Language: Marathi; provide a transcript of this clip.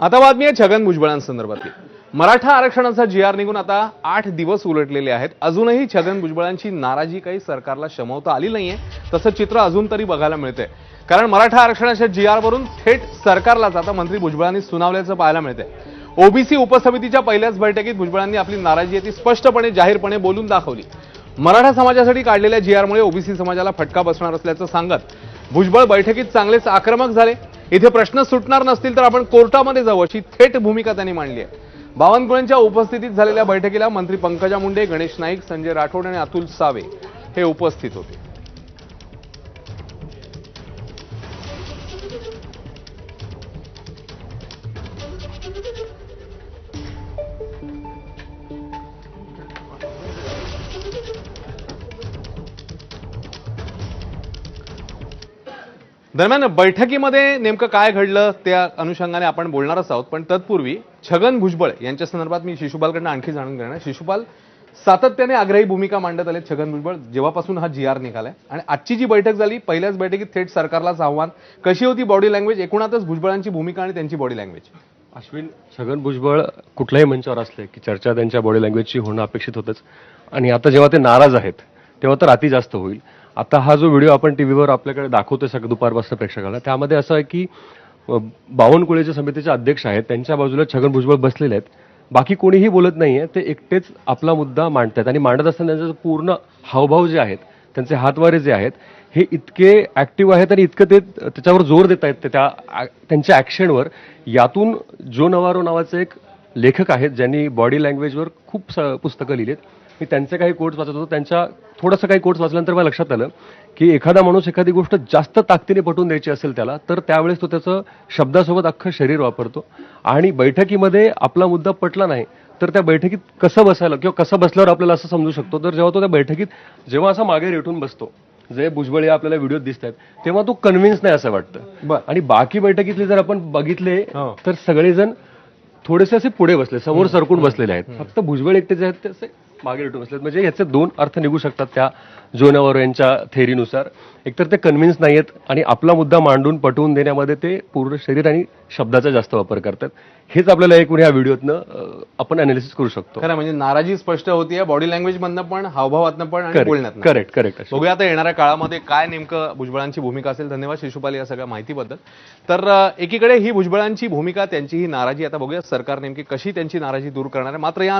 आता बातमी आहे छगन भुजबळांसंदर्भातली। मराठा आरक्षणाचा जी.आर. निघून आता 8 दिवस उलटलेले आहेत। अजूनही छगन भुजबळांची नाराजी काही सरकारला शमवता आली नाहीये। तसं चित्र अजून तरी बघायला मिळतंय, कारण मराठा आरक्षणाच्या जी.आर. वरून थेट सरकारलाच आता मंत्री भुजबळांनी सुनावल्याचं पाहायला मिळतंय। ओबीसी उपसमितीच्या पहिल्याच बैठकीत भुजबळांनी आपली नाराजी ती स्पष्टपणे जाहीरपणे बोलून दाखवली। मराठा समाजासाठी काढलेल्या जी.आर.मुळे ओबीसी समाजाला फटका बसणार असल्याचं सांगत भुजबळ बैठकीत चांगलेच आक्रमक झाले। इथे प्रश्न सुटणार नसतील तर आपण कोर्टामध्ये जाऊ अशी थेट भूमिका त्यांनी मांडली आहे। बावनकुळेंच्या उपस्थितीत झालेल्या बैठकीला मंत्री पंकजा मुंडे, गणेश नाईक, संजय राठोड आणि अतुल सावे हे उपस्थित होते। दरम्यान बैठकीमध्ये नेमकं काय घडलं त्या अनुषंगाने आपण बोलणारच आहोत, पण तत्पूर्वी छगन भुजबळ यांच्या संदर्भात मी शिशुपालकडून आणखी जाणून घेणार। शिशुपाल, सातत्याने आग्रही भूमिका मांडत आले छगन भुजबळ जेव्हापासून हा जी.आर. निघालाय, आणि आजची जी बैठक झाली पहिल्याच बैठकीत थेट सरकारलाच आव्हान। कशी होती बॉडी लँग्वेज, एकूणातच भुजबळांची भूमिका आणि त्यांची बॉडी लँग्वेज? अश्विन, छगन भुजबळ कुठल्याही मंचावर असले की चर्चा त्यांच्या बॉडी लँग्वेजची होणं अपेक्षित होतंच, आणि आता जेव्हा ते नाराज आहेत तेव्हा तर अति जास्त होईल। आता हा जो व्हिडिओ आपण टीव्हीवर आपल्याकडे दाखवतोय सगळं दुपारपासून प्रेक्षकाला, त्यामध्ये असं आहे की बावनकुळेच्या समितीचे अध्यक्ष आहेत, त्यांच्या बाजूला छगन भुजबळ बसलेले आहेत, बाकी कोणीही बोलत नाहीये, ते एकटेच आपला मुद्दा मांडतात। आणि मांडत असताना त्यांचे पूर्ण हावभाव जे आहेत, त्यांचे हातवारे जे आहेत, हे इतके ऍक्टिव्ह आहेत आणि इतकं ते त्याच्यावर जोर देत आहेत त्यांच्या ऍक्शनवर। यातून जो नवारो नावाचे एक लेखक आहेत ज्यांनी बॉडी लँग्वेजवर खूप पुस्तकं लिहिलीत, मी त्यांचे काही कोट्स वाचत होतो। त्यांच्या थोडंसं काही कोट्स वाचल्यानंतर मला लक्षात आलं की एखादा माणूस एखादी गोष्ट जास्त ताकदीने पटवून द्यायची असेल त्याला, तर त्यावेळेस तो त्याचं शब्दासोबत अख्खं शरीर वापरतो। आणि बैठकीमध्ये आपला मुद्दा पटला नाही तर त्या बैठकीत कसं बसायला किंवा कसं बसल्यावर आपल्याला असं समजू शकतो, तर जेव्हा तो त्या बैठकीत जेव्हा असा मागे रेटून बसतो, जे भुजबळ या आपल्याला व्हिडिओ दिसत आहेत, तेव्हा तो कन्व्हिन्स नाही असं वाटतं। आणि बाकी बैठकीतले जर आपण बघितले तर सगळेजण थोडेसे असे पुढे बसले, समोर सरकून बसलेले आहेत। फक्त भुजबळ एकटे जे आहेत ते असे मागे रेटून बसलेत। म्हणजे याचे दोन अर्थ निघू शकतात त्या जो नवारो यांच्या थेअरीनुसार। एकतर ते कन्व्हिन्स नाहीयेत आणि आपला मुद्दा मांडून पटवून देण्यामध्ये ते पूर्ण शरीर आणि शब्दाचा जास्त वापर करतात। हेच आपल्याला एकूण या व्हिडिओतनं आपण अनालिसिस करू शकतो। खरं म्हणजे नाराजी स्पष्ट होतीये बॉडी लँग्वेज मधनं पण, हावभावातनं पण आणि बोलण्यातनं। करेक्ट। बघूया आता येणाऱ्या काळामध्ये काय नेमकं भुजबळांची भूमिका असेल। धन्यवाद शिशुपाल या सगळ्या माहितीबद्दल। तर एकीकडे ही भुजबळांची भूमिका, त्यांची ही नाराजी, आता बघूया सरकार नेमकी कशी त्यांची नाराजी दूर करणार आहे। मात्र या